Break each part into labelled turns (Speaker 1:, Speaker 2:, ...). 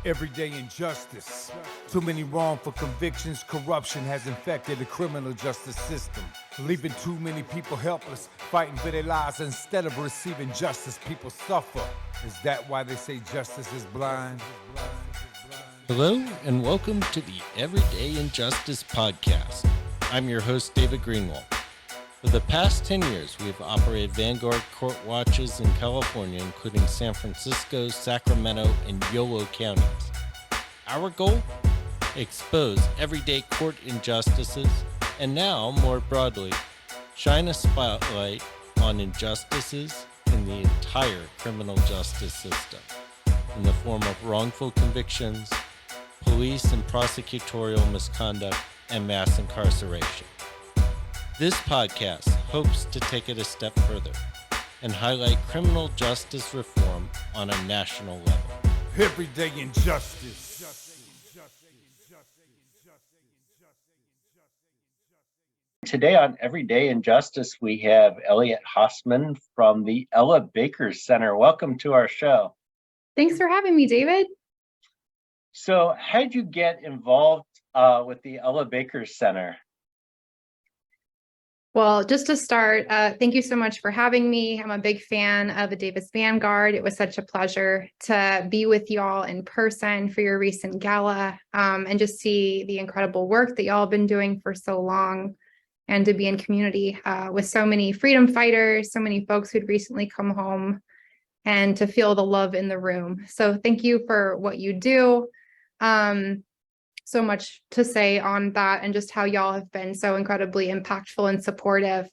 Speaker 1: Everyday injustice. Too many wrongful convictions. Corruption has infected the criminal justice system, leaving too many people helpless, fighting for their lives. Instead of receiving justice, people suffer. Is that why they say justice is blind?
Speaker 2: Hello, and welcome to the Everyday Injustice Podcast. I'm your host, David Greenwald. For the past 10 years, we have operated Vanguard court watches in California, including San Francisco, Sacramento, and Yolo counties. Our goal? Expose everyday court injustices, and now, more broadly, shine a spotlight on injustices in the entire criminal justice system, in the form of wrongful convictions, police and prosecutorial misconduct, and mass incarceration. This podcast hopes to take it a step further and highlight criminal justice reform on a national level.
Speaker 1: Everyday injustice.
Speaker 3: Today on Everyday Injustice, we have Elliot Hosman from the Ella Baker Center. Welcome to our show.
Speaker 4: Thanks for having me, David.
Speaker 3: So how'd you get involved with the Ella Baker Center?
Speaker 4: Well, just to start, thank you so much for having me. I'm a big fan of the Davis Vanguard. It was such a pleasure to be with y'all in person for your recent gala and just see the incredible work that y'all have been doing for so long, and to be in community with so many freedom fighters, so many folks who'd recently come home, and to feel the love in the room. So thank you for what you do. So much to say on that, and just how y'all have been so incredibly impactful and supportive,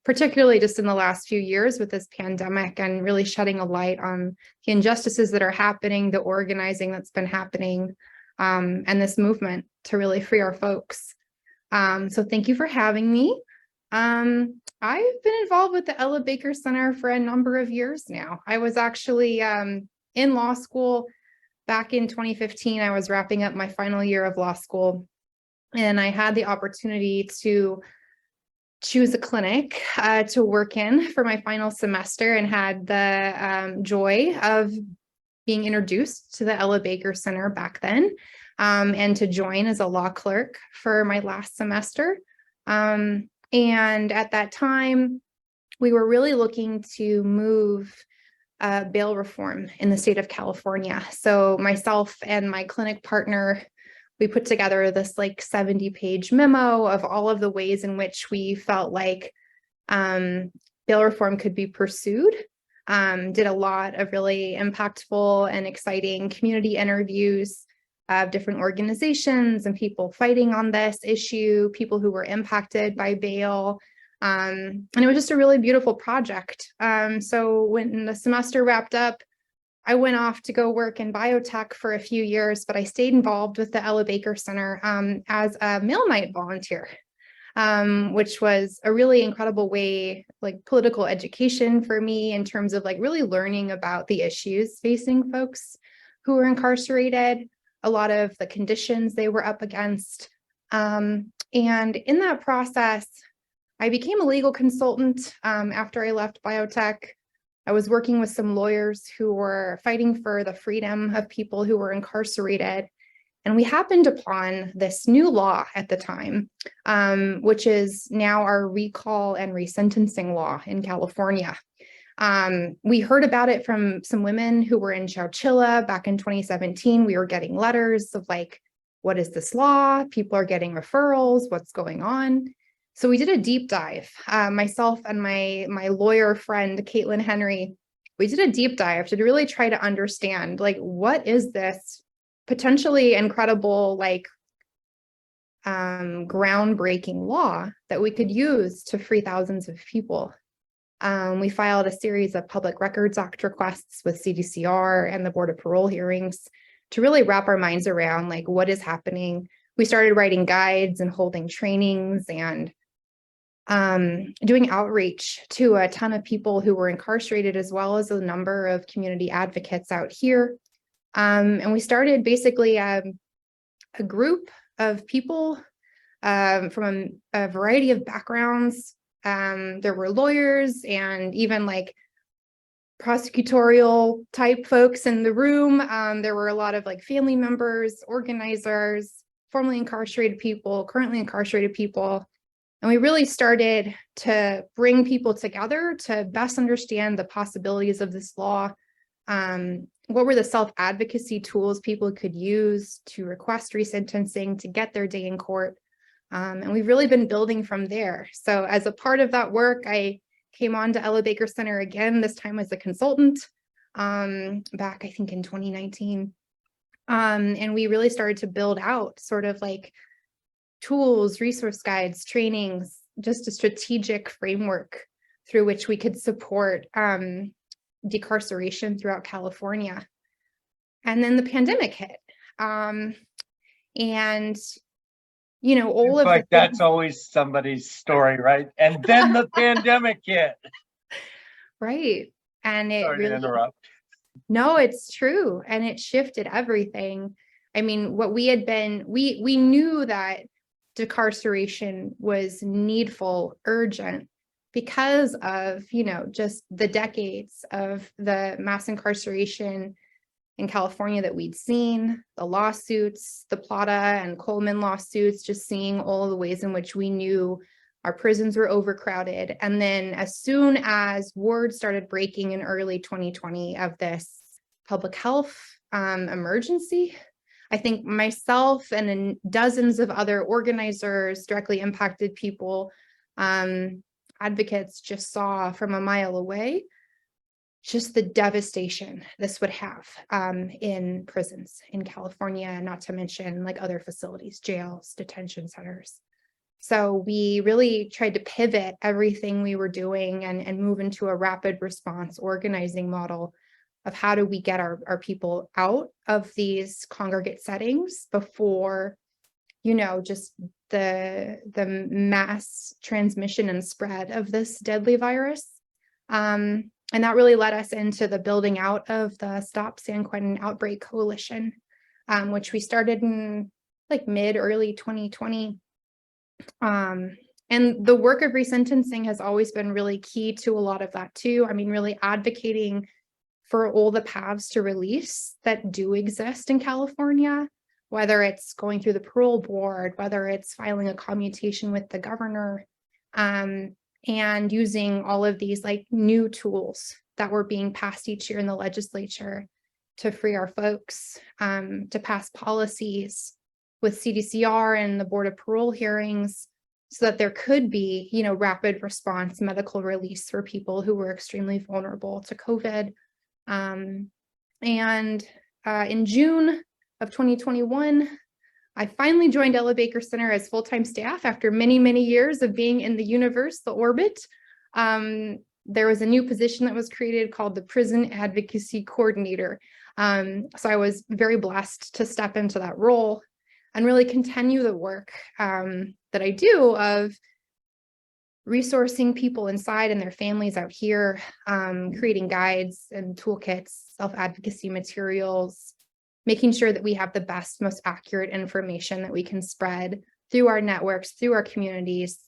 Speaker 4: particularly just in the last few years with this pandemic, and really shedding a light on the injustices that are happening, the organizing that's been happening, and this movement to really free our folks. So thank you for having me. I've been involved with the Ella Baker Center for a number of years now. I was actually in law school. Back in 2015, I was wrapping up my final year of law school, and I had the opportunity to choose a clinic to work in for my final semester, and had the joy of being introduced to the Ella Baker Center back then, and to join as a law clerk for my last semester. And at that time, we were really looking to move bail reform in the state of California. So myself and my clinic partner, we put together this 70-page memo of all of the ways in which we felt like bail reform could be pursued. Did a lot of really impactful and exciting community interviews of different organizations and people fighting on this issue, people who were impacted by bail. And it was just a really beautiful project. So when the semester wrapped up, I went off to go work in biotech for a few years, but I stayed involved with the Ella Baker Center as a mail night volunteer, which was a really incredible way, political education for me, in terms of really learning about the issues facing folks who were incarcerated, a lot of the conditions they were up against. And in that process, I became a legal consultant after I left biotech. I was working with some lawyers who were fighting for the freedom of people who were incarcerated. And we happened upon this new law at the time, which is now our recall and resentencing law in California. We heard about it from some women who were in Chowchilla back in 2017. We were getting letters of what is this law? People are getting referrals. What's going on? So we did a deep dive, myself and my lawyer friend, Caitlin Henry. We did a deep dive to really try to understand, what is this potentially incredible, groundbreaking law that we could use to free thousands of people. We filed a series of Public Records Act requests with CDCR and the Board of Parole hearings to really wrap our minds around, what is happening. We started writing guides and holding trainings and doing outreach to a ton of people who were incarcerated, as well as a number of community advocates out here. And we started basically a group of people from a variety of backgrounds. There were lawyers and even prosecutorial type folks in the room. There were a lot of like family members, organizers, formerly incarcerated people, currently incarcerated people. And we really started to bring people together to best understand the possibilities of this law. What were the self-advocacy tools people could use to request resentencing, to get their day in court? And we've really been building from there. So as a part of that work, I came on to Ella Baker Center again, this time as a consultant, back I think in 2019. And we really started to build out sort of like tools, resource guides, trainings, just a strategic framework through which we could support decarceration throughout California. And then the pandemic hit. And you know, all
Speaker 3: It's
Speaker 4: of
Speaker 3: like
Speaker 4: the
Speaker 3: that's always somebody's story, right? And then the pandemic hit.
Speaker 4: right. And it
Speaker 3: Sorry to
Speaker 4: really
Speaker 3: interrupt.
Speaker 4: no, it's true. And it shifted everything. I mean, what we had been, we knew that decarceration was needful, urgent, because of, you know, just the decades of the mass incarceration in California that we'd seen, the lawsuits, the Plata and Coleman lawsuits, just seeing all the ways in which we knew our prisons were overcrowded. And then as soon as word started breaking in early 2020 of this public health emergency, I think myself and then dozens of other organizers, directly impacted people, advocates just saw from a mile away just the devastation this would have in prisons in California, not to mention like other facilities, jails, detention centers. So we really tried to pivot everything we were doing and move into a rapid response organizing model of how do we get our people out of these congregate settings before, you know, just the mass transmission and spread of this deadly virus. And that really led us into the building out of the Stop San Quentin Outbreak Coalition, which we started in like early 2020. And the work of resentencing has always been really key to a lot of that too. I mean, really advocating for all the paths to release that do exist in California, whether it's going through the parole board, whether it's filing a commutation with the governor, and using all of these like new tools that were being passed each year in the legislature to free our folks, to pass policies with CDCR and the Board of Parole hearings so that there could be, you know, rapid response medical release for people who were extremely vulnerable to COVID. And in June of 2021, I finally joined Ella Baker Center as full-time staff after many, many years of being in the universe, the orbit. There was a new position that was created called the Prison Advocacy Coordinator. So I was very blessed to step into that role and really continue the work that I do of resourcing people inside and their families out here, creating guides and toolkits, self-advocacy materials, making sure that we have the best, most accurate information that we can spread through our networks, through our communities,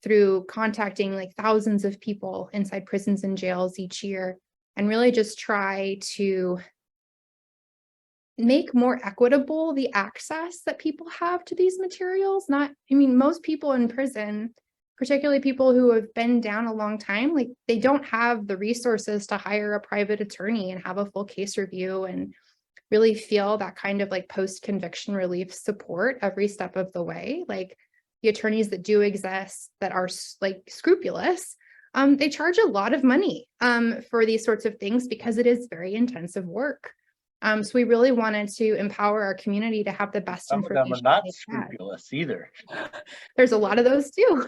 Speaker 4: through contacting like thousands of people inside prisons and jails each year, and really just try to make more equitable the access that people have to these materials. Most people in prison, particularly people who have been down a long time, like they don't have the resources to hire a private attorney and have a full case review and really feel that kind of like post-conviction relief support every step of the way. Like the attorneys that do exist that are like scrupulous, they charge a lot of money for these sorts of things because it is very intensive work. So we really wanted to empower our community to have the best information.
Speaker 3: Some of them are not scrupulous either.
Speaker 4: There's a lot of those too.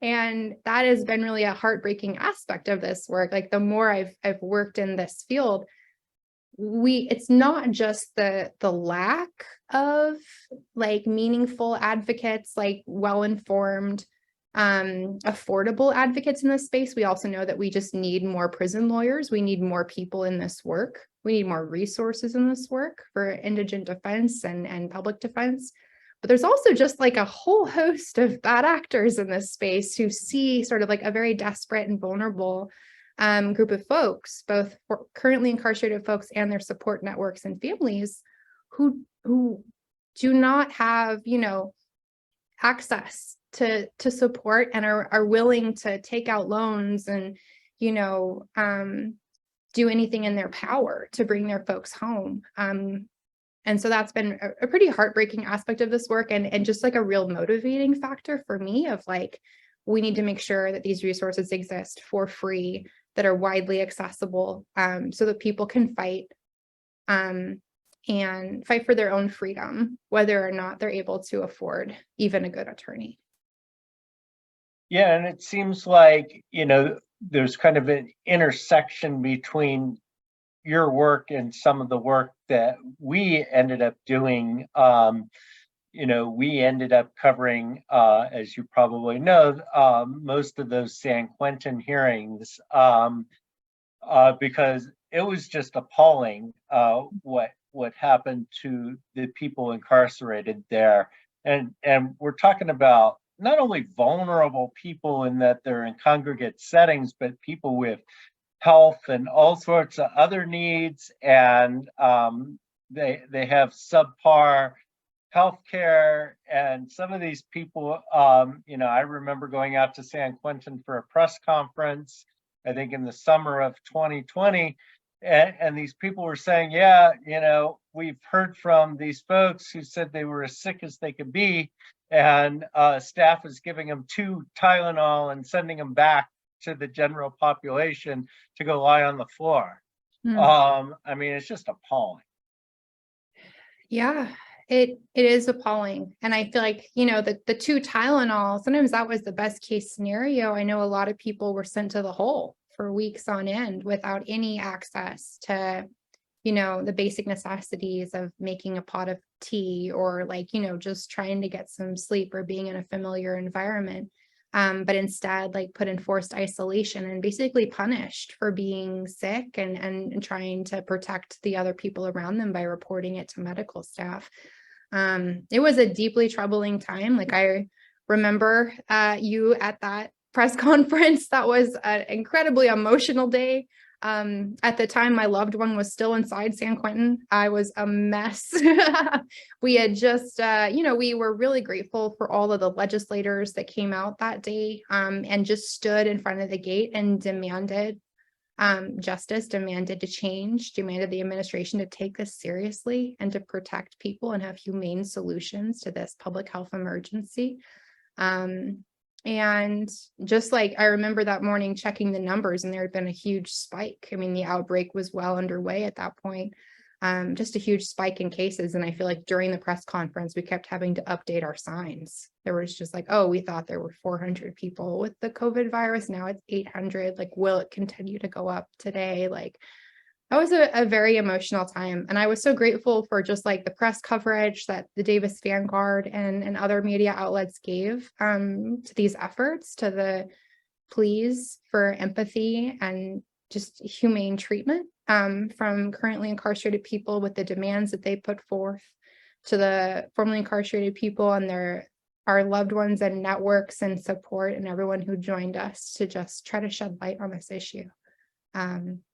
Speaker 4: And that has been really a heartbreaking aspect of this work. Like the more I've worked in this field, it's not just the lack of like meaningful advocates, like well-informed, affordable advocates in this space. We also know that we just need more prison lawyers. We need more people in this work. We need more resources in this work for indigent defense and public defense. But there's also just like a whole host of bad actors in this space who see sort of like a very desperate and vulnerable group of folks, both for currently incarcerated folks and their support networks and families who do not have, access to support and are willing to take out loans and, do anything in their power to bring their folks home. And so that's been a pretty heartbreaking aspect of this work, and just like a real motivating factor for me of like, we need to make sure that these resources exist for free, that are widely accessible, so that people can fight and fight for their own freedom, whether or not they're able to afford even a good attorney.
Speaker 3: Yeah, and it seems like, there's kind of an intersection between your work and some of the work that we ended up doing. We ended up covering, as you probably know, most of those San Quentin hearings, because it was just appalling what happened to the people incarcerated there. And we're talking about not only vulnerable people in that they're in congregate settings, but people with health and all sorts of other needs, and they have subpar healthcare. And some of these people, I remember going out to San Quentin for a press conference, I think in the summer of 2020, and these people were saying, we've heard from these folks who said they were as sick as they could be, and staff is giving them 2 Tylenol and sending them back to the general population to go lie on the floor. It's just appalling.
Speaker 4: Yeah, it is appalling. And I feel like, the 2 Tylenol, sometimes that was the best case scenario. I know a lot of people were sent to the hole for weeks on end without any access to, the basic necessities of making a pot of tea, or just trying to get some sleep or being in a familiar environment. But instead, put in forced isolation and basically punished for being sick and trying to protect the other people around them by reporting it to medical staff. It was a deeply troubling time. I remember you at that press conference. That was an incredibly emotional day. At the time, my loved one was still inside San Quentin. I was a mess. We had just, we were really grateful for all of the legislators that came out that day, and just stood in front of the gate and demanded justice, demanded to change, demanded the administration to take this seriously and to protect people and have humane solutions to this public health emergency. And just I remember that morning checking the numbers, and there had been a huge spike. The outbreak was well underway at that point. Just a huge spike in cases. And I feel like during the press conference, we kept having to update our signs. There was just we thought there were 400 people with the COVID virus. Now it's 800. Will it continue to go up today? That was a very emotional time. And I was so grateful for just the press coverage that the Davis Vanguard and other media outlets gave to these efforts, to the pleas for empathy and just humane treatment from currently incarcerated people, with the demands that they put forth, to the formerly incarcerated people and our loved ones and networks and support, and everyone who joined us to just try to shed light on this issue.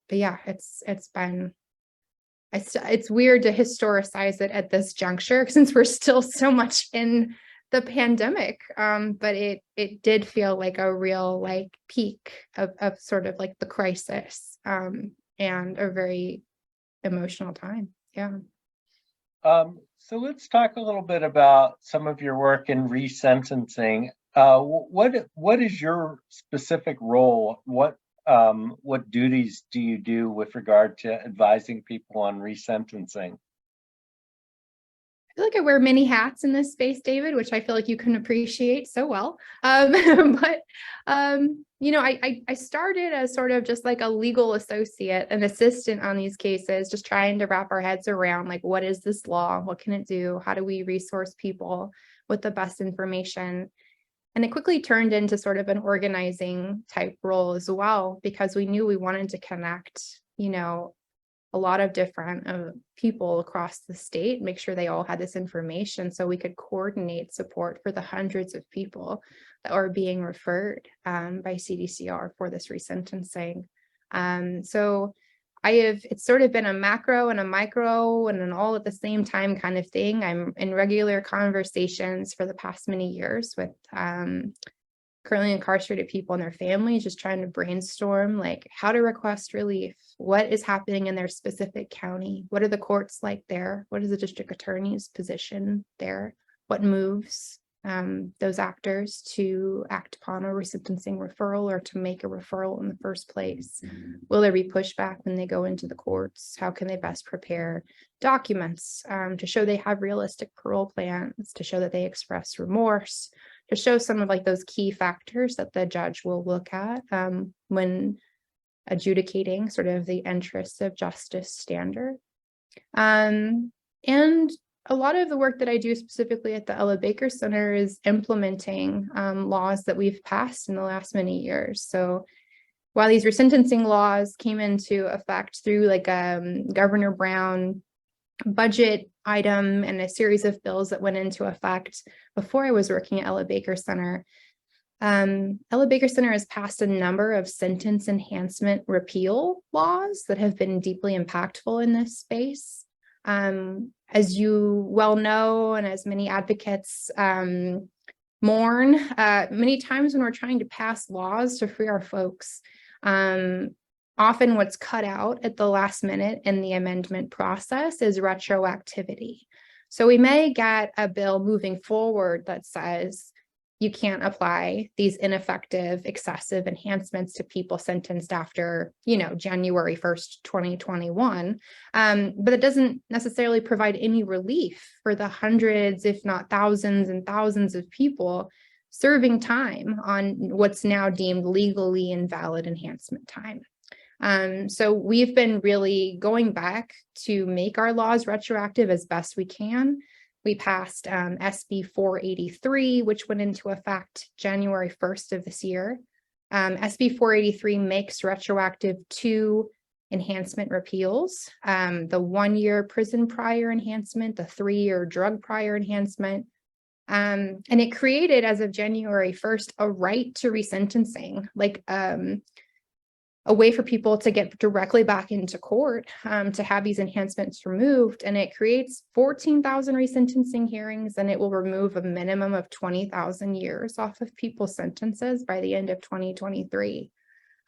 Speaker 4: But yeah, it's weird to historicize it at this juncture since we're still so much in the pandemic. But it did feel like a real peak of sort of the crisis, and a very emotional time. Yeah.
Speaker 3: So let's talk a little bit about some of your work in resentencing. What is your specific role? What duties do you do with regard to advising people on resentencing?
Speaker 4: I feel like I wear many hats in this space, David, which I feel like you can appreciate so well. I started as sort of just a legal associate, an assistant on these cases, just trying to wrap our heads around what is this law? What can it do? How do we resource people with the best information? And it quickly turned into sort of an organizing type role as well, because we knew we wanted to connect, a lot of different people across the state, make sure they all had this information so we could coordinate support for the hundreds of people that are being referred by CDCR for this resentencing. So it's sort of been a macro and a micro and an all at the same time kind of thing. I'm in regular conversations for the past many years with currently incarcerated people and their families, just trying to brainstorm like how to request relief, what is happening in their specific county, what are the courts like there, what is the district attorney's position there, what moves those actors to act upon a resentencing referral or to make a referral in the first place. Will there be pushback when they go into the courts? How can they best prepare documents to show they have realistic parole plans, to show that they express remorse, to show some of like those key factors that the judge will look at when adjudicating sort of the interests of justice standard. And a lot of the work that I do specifically at the Ella Baker Center is implementing laws that we've passed in the last many years. So while these resentencing laws came into effect through like Governor Brown budget item and a series of bills that went into effect before I was working at Ella Baker Center, Ella Baker Center has passed a number of sentence enhancement repeal laws that have been deeply impactful in this space. As you well know, and as many advocates mourn, many times when we're trying to pass laws to free our folks, often what's cut out at the last minute in the amendment process is retroactivity. So we may get a bill moving forward that says you can't apply these ineffective, excessive enhancements to people sentenced after, January 1st, 2021. But it doesn't necessarily provide any relief for the hundreds, if not thousands and thousands of people serving time on what's now deemed legally invalid enhancement time. So we've been really going back to make our laws retroactive as best we can. We passed SB 483, which went into effect January 1st of this year. SB 483 makes retroactive 2 enhancement repeals, the 1-year prison prior enhancement, the 3-year drug prior enhancement. And it created, as of January 1st, a right to resentencing, like a way for people to get directly back into court to have these enhancements removed. And it creates 14,000 resentencing hearings, and it will remove a minimum of 20,000 years off of people's sentences by the end of 2023.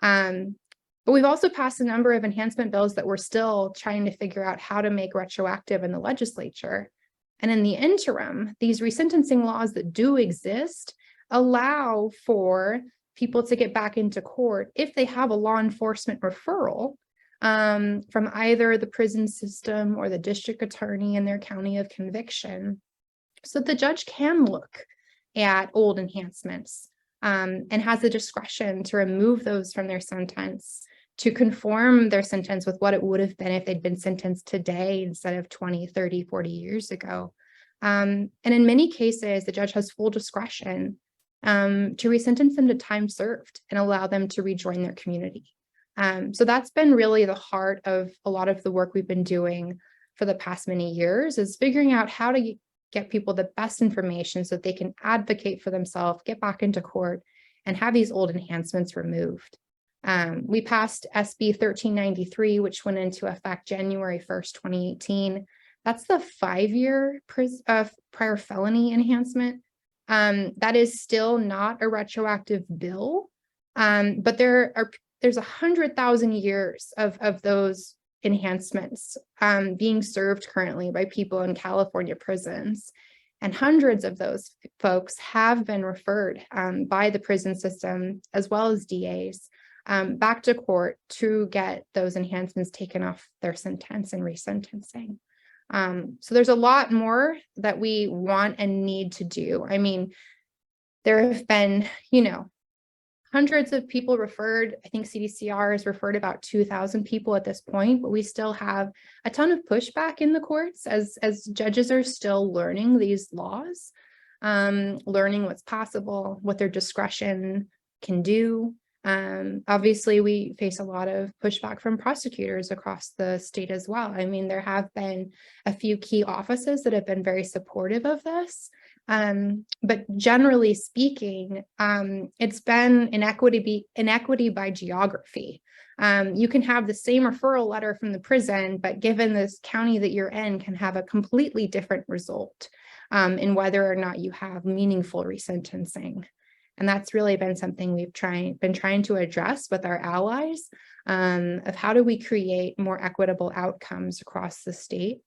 Speaker 4: But we've also passed a number of enhancement bills that we're still trying to figure out how to make retroactive in the legislature. And in the interim, these resentencing laws that do exist allow for people to get back into court if they have a law enforcement referral from either the prison system or the district attorney in their county of conviction. So the judge can look at old enhancements and has the discretion to remove those from their sentence, to conform their sentence with what it would have been if they'd been sentenced today instead of 20, 30, 40 years ago. And in many cases, the judge has full discretion to resentence them to time served and allow them to rejoin their community. So that's been really the heart of a lot of the work we've been doing for the past many years, is figuring out how to get people the best information so that they can advocate for themselves, get back into court, and have these old enhancements removed. We passed SB 1393, which went into effect January 1st, 2018. That's the 5-year prior felony enhancement. That is still not a retroactive bill, but there's 100,000 years of those enhancements being served currently by people in California prisons, and hundreds of those folks have been referred by the prison system as well as DAs back to court to get those enhancements taken off their sentence and resentencing. So there's a lot more that we want and need to do. I mean, there have been, hundreds of people referred. I think CDCR has referred about 2,000 people at this point, but we still have a ton of pushback in the courts as judges are still learning these laws, learning what's possible, what their discretion can do. Obviously, we face a lot of pushback from prosecutors across the state as well. I mean, there have been a few key offices that have been very supportive of this. But generally speaking, it's been inequity by geography. You can have the same referral letter from the prison, but given this county that you're in can have a completely different result in whether or not you have meaningful resentencing. And that's really been something we've been trying to address with our allies of how do we create more equitable outcomes across the state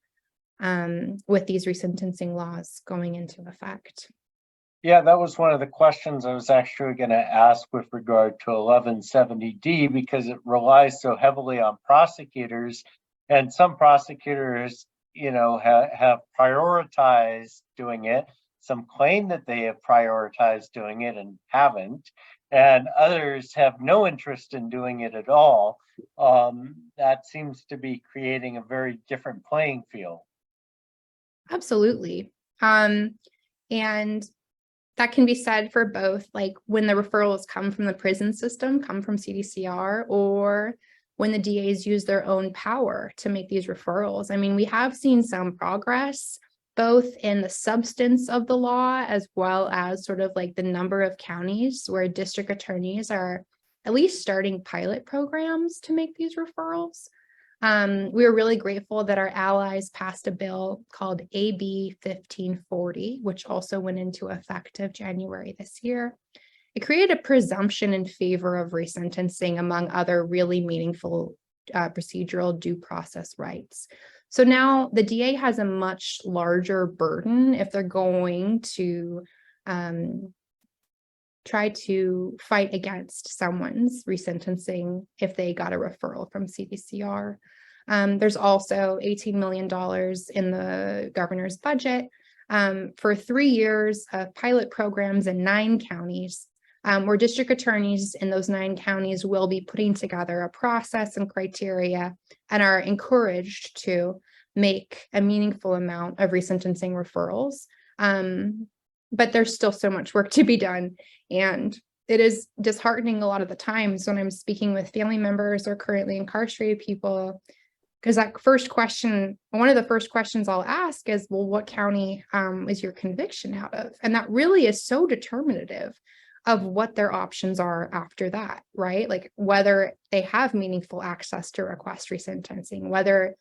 Speaker 4: with these resentencing laws going into effect.
Speaker 3: Yeah, that was one of the questions I was actually going to ask with regard to 1170D, because it relies so heavily on prosecutors, and some prosecutors, have prioritized doing it. Some claim that they have prioritized doing it and haven't, and others have no interest in doing it at all. That seems to be creating a very different playing field.
Speaker 4: Absolutely. And that can be said for both, like when the referrals come from the prison system, come from CDCR, or when the DAs use their own power to make these referrals. I mean, we have seen some progress, both in the substance of the law, as well as sort of like the number of counties where district attorneys are at least starting pilot programs to make these referrals. We are really grateful that our allies passed a bill called AB 1540, which also went into effect of January this year. It created a presumption in favor of resentencing, among other really meaningful procedural due process rights. So now the DA has a much larger burden if they're going to try to fight against someone's resentencing if they got a referral from CDCR. There's also $18 million in the governor's budget for 3 years of pilot programs in 9 counties, where district attorneys in those 9 counties will be putting together a process and criteria and are encouraged to make a meaningful amount of resentencing referrals. But there's still so much work to be done. And it is disheartening a lot of the times when I'm speaking with family members or currently incarcerated people, because that first question, one of the first questions I'll ask is, well, what county is your conviction out of? And that really is so determinative of what their options are after that, right? Like whether they have meaningful access to request resentencing, whether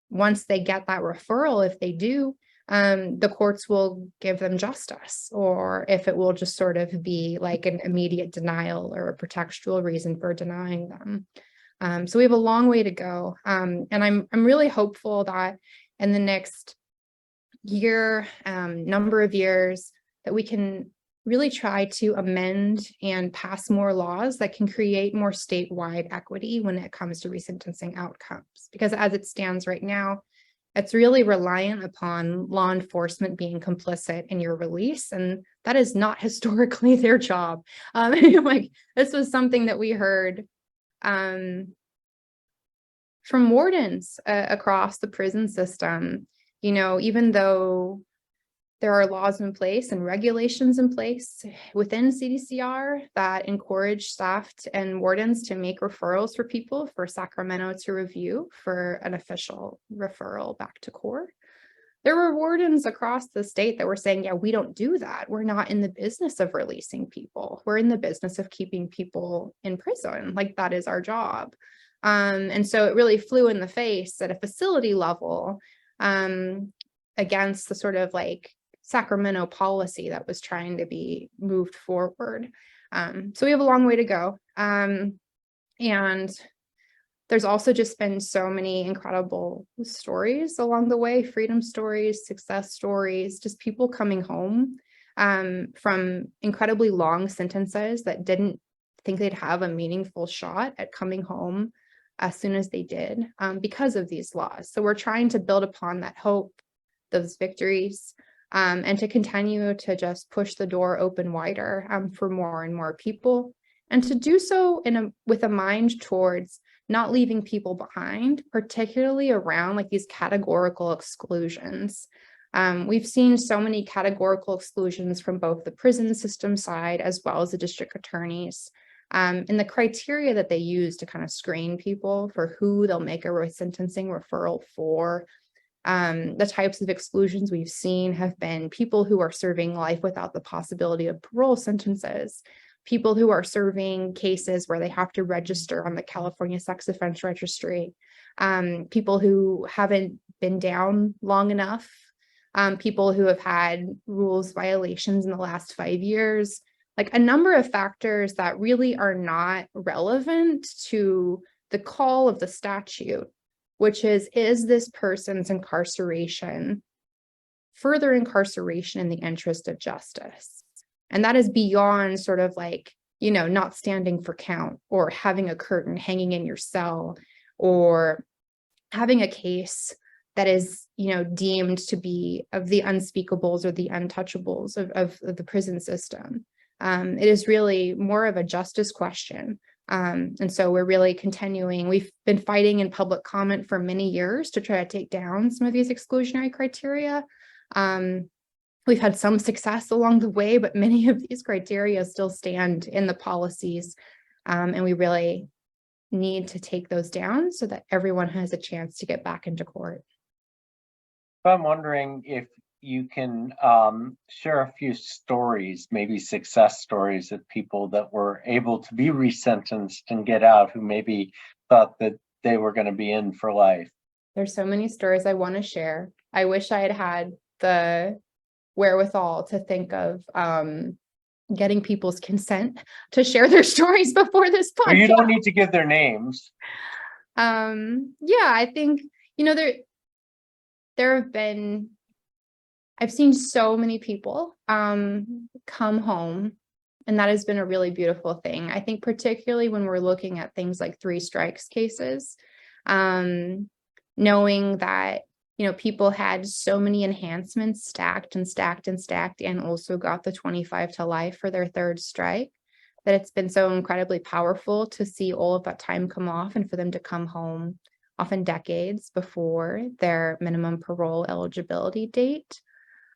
Speaker 4: once they get that referral, if they do, the courts will give them justice, or if it will just sort of be like an immediate denial or a pretextual reason for denying them. So we have a long way to go. And I'm really hopeful that in the next year, number of years, that we can really try to amend and pass more laws that can create more statewide equity when it comes to resentencing outcomes. Because as it stands right now, it's really reliant upon law enforcement being complicit in your release, and that is not historically their job. Like this was something that we heard from wardens across the prison system. Even though there are laws in place and regulations in place within CDCR that encourage staff and wardens to make referrals for people for Sacramento to review for an official referral back to court. There were wardens across the state that were saying, yeah, we don't do that. We're not in the business of releasing people. We're in the business of keeping people in prison. Like that is our job. And so it really flew in the face at a facility level against the sort of like Sacramento policy that was trying to be moved forward. So we have a long way to go. And there's also just been so many incredible stories along the way, freedom stories, success stories, just people coming home from incredibly long sentences that didn't think they'd have a meaningful shot at coming home as soon as they did because of these laws. So we're trying to build upon that hope, those victories, and to continue to just push the door open wider for more and more people, and to do so with a mind towards not leaving people behind, particularly around like these categorical exclusions. We've seen so many categorical exclusions from both the prison system side as well as the district attorneys. And the criteria that they use to kind of screen people for who they'll make a resentencing referral for. The types of exclusions we've seen have been people who are serving life without the possibility of parole sentences, people who are serving cases where they have to register on the California Sex Offense Registry, people who haven't been down long enough, people who have had rules violations in the last 5 years, like a number of factors that really are not relevant to the call of the statute, which is this person's incarceration, further incarceration in the interest of justice? And that is beyond sort of like, not standing for count, or having a curtain hanging in your cell, or having a case that is, deemed to be of the unspeakables or the untouchables of the prison system. It is really more of a justice question. And so we're really continuing. We've been fighting in public comment for many years to try to take down some of these exclusionary criteria. We've had some success along the way, but many of these criteria still stand in the policies. And we really need to take those down so that everyone has a chance to get back into court.
Speaker 3: I'm wondering if you can share a few stories, maybe success stories of people that were able to be resentenced and get out, who maybe thought that they were going to be in for life.
Speaker 4: There's so many stories I want to share. I wish I had had the wherewithal to think of getting people's consent to share their stories before this podcast.
Speaker 3: Well, you don't need to give their names.
Speaker 4: I think, there have been, I've seen so many people come home, and that has been a really beautiful thing. I think particularly when we're looking at things like 3 strikes cases, knowing that, people had so many enhancements stacked and stacked and stacked, and also got the 25 to life for their 3rd strike, that it's been so incredibly powerful to see all of that time come off and for them to come home, often decades before their minimum parole eligibility date.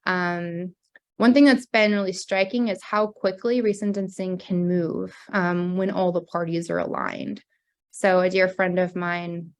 Speaker 4: One thing that's been really striking is how quickly resentencing can move when all the parties are aligned. So a dear friend of mine,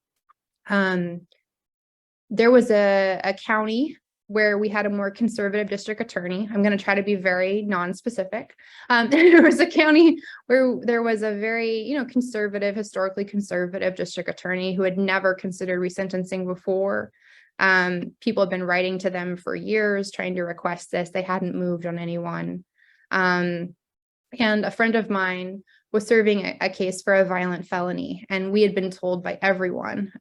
Speaker 4: there was a county where we had a more conservative district attorney. I'm going to try to be very non-specific. There was a county where there was a very, conservative, historically conservative district attorney who had never considered resentencing before. People had been writing to them for years trying to request this. They hadn't moved on anyone. And a friend of mine was serving a case for a violent felony, and we had been told by everyone,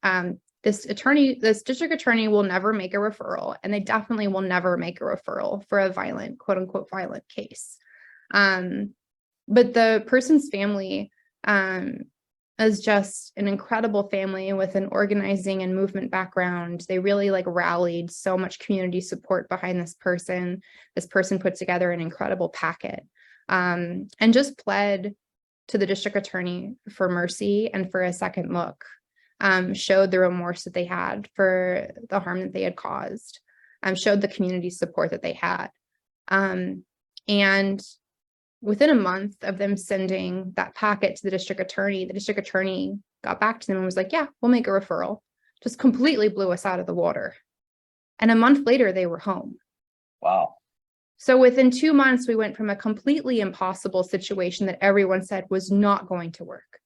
Speaker 4: this district attorney will never make a referral, and they definitely will never make a referral for a violent, quote unquote, violent case. But the person's family is just an incredible family with an organizing and movement background. They really rallied so much community support behind this person. This person put together an incredible packet and just pled to the district attorney for mercy and for a second look. Showed the remorse that they had for the harm that they had caused, showed the community support that they had. And within a month of them sending that packet to the district attorney got back to them and was like, yeah, we'll make a referral. Just completely blew us out of the water. And a month later, they were home.
Speaker 3: Wow.
Speaker 4: So within 2 months, we went from a completely impossible situation that everyone said was not going to work,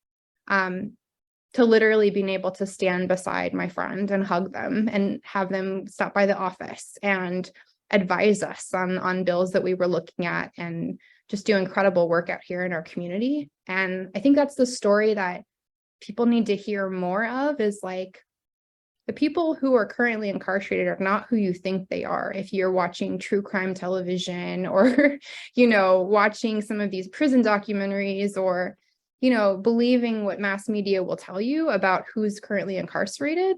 Speaker 4: to literally being able to stand beside my friend and hug them and have them stop by the office and advise us on bills that we were looking at, and just do incredible work out here in our community. And I think that's the story that people need to hear more of, is the people who are currently incarcerated are not who you think they are. If you're watching true crime television or, watching some of these prison documentaries, or believing what mass media will tell you about who's currently incarcerated,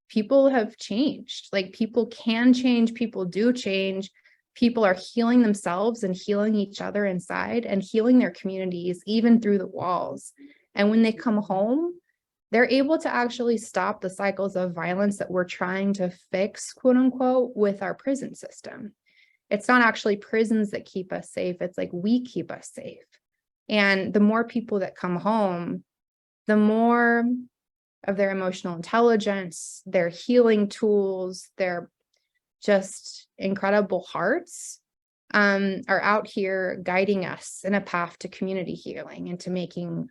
Speaker 4: people have changed. People can change, people do change. People are healing themselves and healing each other inside and healing their communities, even through the walls. And when they come home, they're able to actually stop the cycles of violence that we're trying to fix, quote unquote, with our prison system. It's not actually prisons that keep us safe. It's we keep us safe. And the more people that come home, the more of their emotional intelligence, their healing tools, their just incredible hearts are out here guiding us in a path to community healing and to making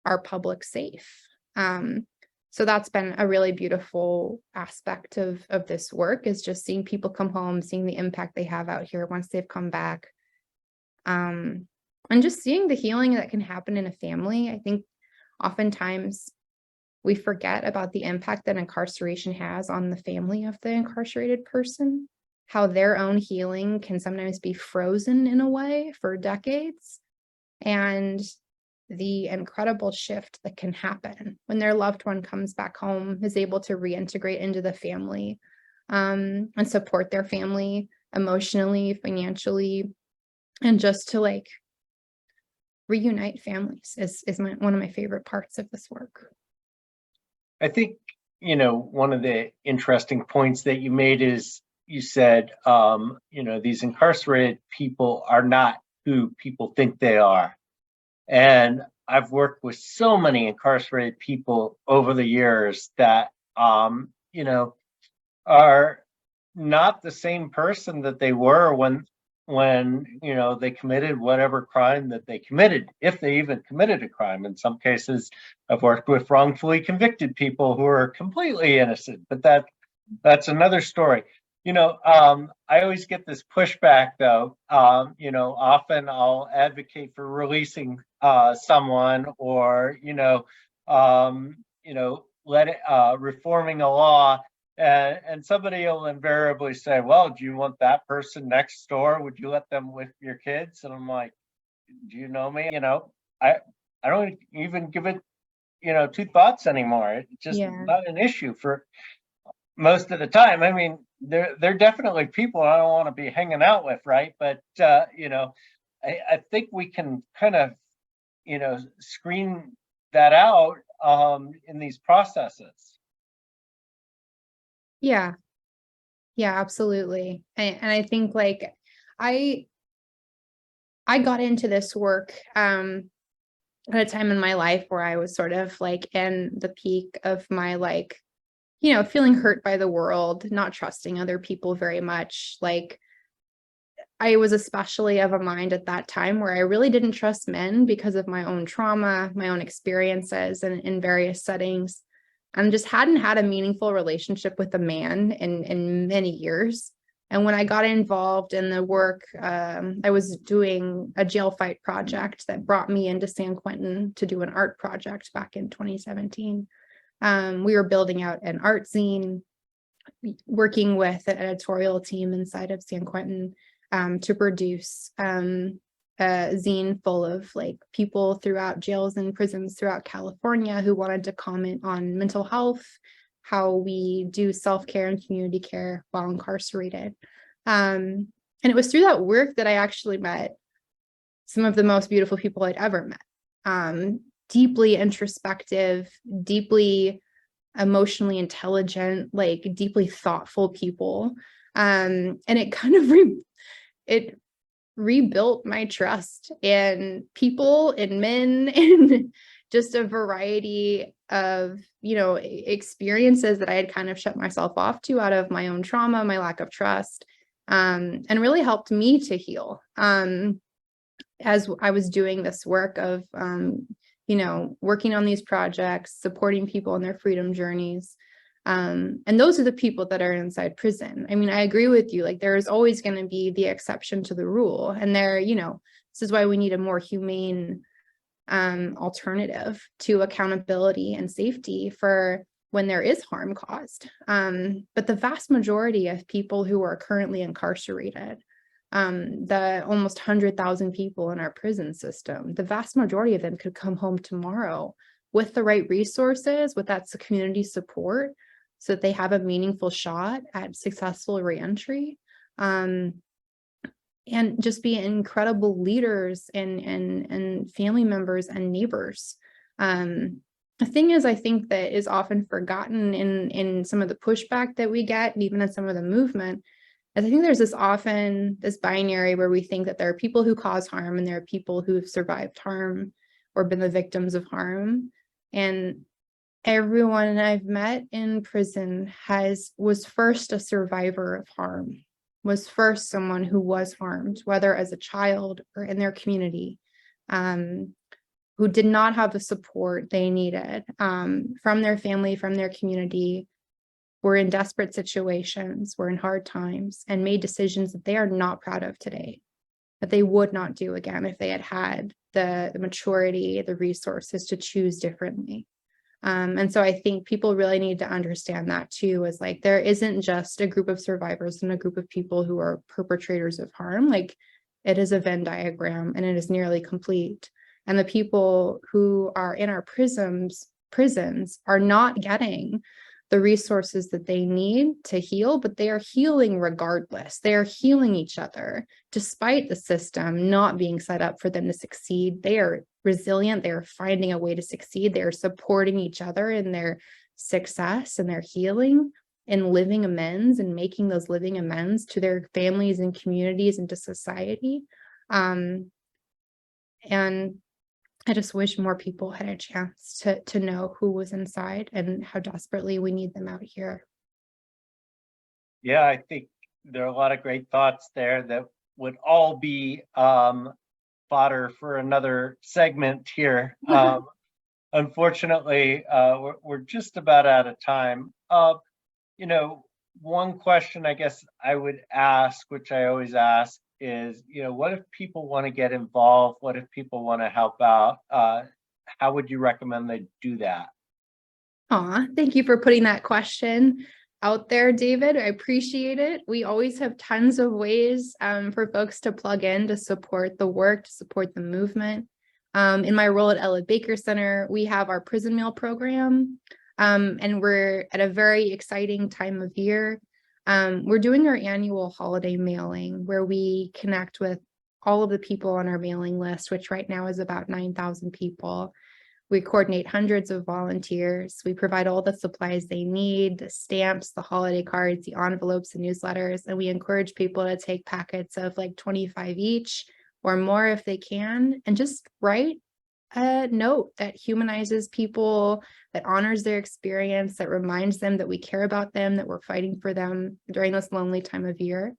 Speaker 4: our public safe. So that's been a really beautiful aspect of this work, is just seeing people come home, seeing the impact they have out here once they've come back. And just seeing the healing that can happen in a family. I think oftentimes we forget about the impact that incarceration has on the family of the incarcerated person, how their own healing can sometimes be frozen in a way for decades, and the incredible shift that can happen when their loved one comes back home, is able to reintegrate into the family, and support their family emotionally, financially, and just to like reunite families is one of my favorite parts of this work.
Speaker 3: I think, one of the interesting points that you made is you said, these incarcerated people are not who people think they are. And I've worked with so many incarcerated people over the years that, are not the same person that they were when they committed whatever crime that they committed, if they even committed a crime. In some cases, I've worked with wrongfully convicted people who are completely innocent, but that's another story. I always get this pushback though. Often I'll advocate for releasing someone, or reforming a law, and somebody will invariably say, well, do you want that person next door? Would you let them with your kids? And I'm like, do you know me? I don't even give it two thoughts anymore. It's just not an issue for most of the time. I mean, they're definitely people I don't want to be hanging out with, right? But I think we can kind of screen that out in these processes.
Speaker 4: Yeah, absolutely. And I think like I got into this work at a time in my life where I was sort of like in the peak of my feeling hurt by the world, not trusting other people very much. Like I was especially of a mind at that time where I really didn't trust men because of my own trauma, my own experiences in various settings, and just hadn't had a meaningful relationship with a man in many years. And when I got involved in the work, I was doing a jail fight project that brought me into San Quentin to do an art project back in 2017. We were building out an art zine, working with an editorial team inside of San Quentin to produce a zine full of people throughout jails and prisons throughout California who wanted to comment on mental health, how we do self-care and community care while incarcerated. And it was through that work that I actually met some of the most beautiful people I'd ever met. Deeply introspective, deeply emotionally intelligent, deeply thoughtful people. And it kind of rebuilt my trust in people, in men, and just a variety of, experiences that I had kind of shut myself off to out of my own trauma, my lack of trust, and really helped me to heal. As I was doing this work of, working on these projects, supporting people in their freedom journeys. And those are the people that are inside prison. I mean, I agree with you, there is always going to be the exception to the rule. And this is why we need a more humane alternative to accountability and safety for when there is harm caused. But the vast majority of people who are currently incarcerated, the almost 100,000 people in our prison system, the vast majority of them could come home tomorrow with the right resources, with that community support, so that they have a meaningful shot at successful reentry, and just be incredible leaders and family members and neighbors. The thing is, I think that is often forgotten in some of the pushback that we get, and even in some of the movement, is I think there's this binary where we think that there are people who cause harm and there are people who have survived harm or been the victims of harm. And everyone I've met in prison was first a survivor of harm. was first someone who was harmed, whether as a child or in their community, who did not have the support they needed from their family, from their community, were in desperate situations, were in hard times, and made decisions that they are not proud of today, that they would not do again if they had had the maturity, the resources to choose differently. And so I think people really need to understand that too, is like, there isn't just a group of survivors and a group of people who are perpetrators of harm. Like, it is a Venn diagram and it is nearly complete. And the people who are in our prisons are not getting the resources that they need to heal, but they are healing regardless. They are healing each other despite the system not being set up for them to succeed. They are resilient. They are finding a way to succeed. They are supporting each other in their success and their healing and living amends and making those living amends to their families and communities and to society. And I just wish more people had a chance to know who was inside and how desperately we need them out here.
Speaker 3: Yeah, I think there are a lot of great thoughts there that would all be fodder for another segment here. Unfortunately, we're just about out of time. One question I guess I would ask, which I always ask, is, what if people want to get involved? What if people want to help out? How would you recommend they do that?
Speaker 4: Thank you for putting that question out there, David. I appreciate it. We always have tons of ways for folks to plug in to support the work, to support the movement. In my role at Elliot Baker Center, we have our prison meal program, and we're at a very exciting time of year. We're doing our annual holiday mailing where we connect with all of the people on our mailing list, which right now is about 9,000 people. We coordinate hundreds of volunteers. We provide all the supplies they need, the stamps, the holiday cards, the envelopes, the newsletters, and we encourage people to take packets of like 25 each or more if they can, and just write a note that humanizes people, that honors their experience, that reminds them that we care about them, that we're fighting for them during this lonely time of year.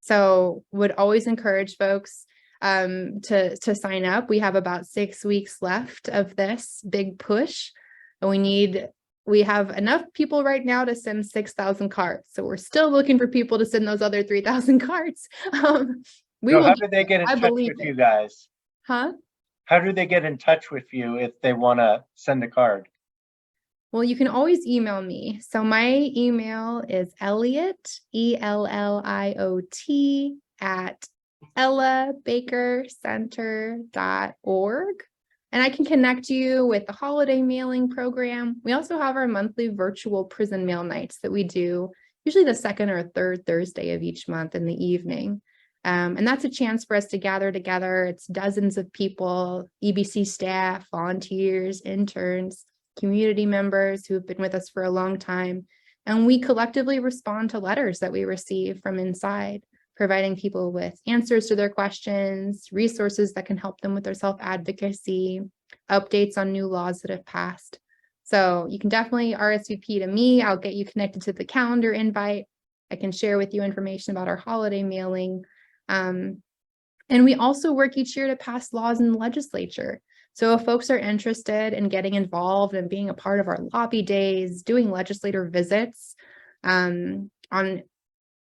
Speaker 4: So would always encourage folks to sign up. We have about 6 weeks left of this big push, and we have enough people right now to send 6,000 cards. So we're still looking for people to send those other 3,000 cards.
Speaker 3: How do they get in touch with you guys?
Speaker 4: Huh?
Speaker 3: How do they get in touch with you if they want to send a card?
Speaker 4: Well, you can always email me. So my email is Elliot, ELLIOT, at ellabakercenter.org. And I can connect you with the holiday mailing program. We also have our monthly virtual prison mail nights that we do, usually the second or third Thursday of each month in the evening. And that's a chance for us to gather together. It's dozens of people, EBC staff, volunteers, interns, community members who have been with us for a long time. And we collectively respond to letters that we receive from inside, providing people with answers to their questions, resources that can help them with their self-advocacy, updates on new laws that have passed. So you can definitely RSVP to me. I'll get you connected to the calendar invite. I can share with you information about our holiday mailing. And we also work each year to pass laws in the legislature. So if folks are interested in getting involved and being a part of our lobby days, doing legislator visits, on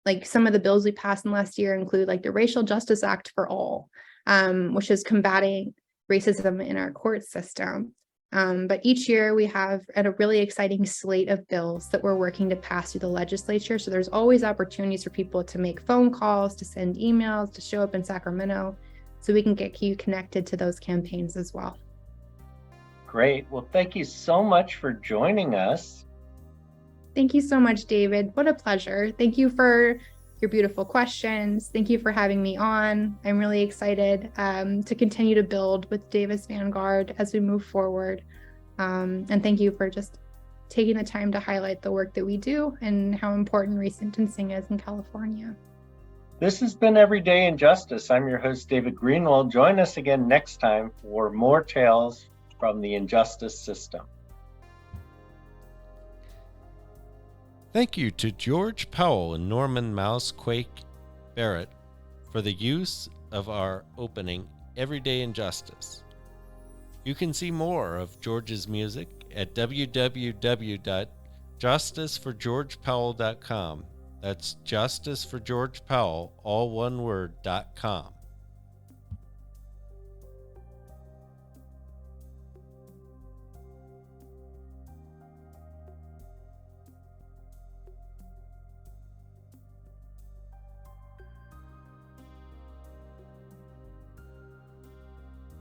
Speaker 4: like some of the bills we passed in last year include like the Racial Justice Act for All, which is combating racism in our court system. But each year we have a really exciting slate of bills that we're working to pass through the legislature. So there's always opportunities for people to make phone calls, to send emails, to show up in Sacramento, so we can get you connected to those campaigns as well.
Speaker 3: Great. Well, thank you so much for joining us.
Speaker 4: Thank you so much, David. What a pleasure. Thank you for your beautiful questions. Thank you for having me on. I'm really excited to continue to build with Davis Vanguard as we move forward. And thank you for just taking the time to highlight the work that we do and how important resentencing is in California.
Speaker 3: This has been Everyday Injustice. I'm your host, David Greenwald. Join us again next time for more tales from the injustice system.
Speaker 2: Thank you to George Powell and Norman Mousequake Barrett for the use of our opening, Everyday Injustice. You can see more of George's music at www.justiceforgeorgepowell.com. That's Justice for George Powell, all one word, .com.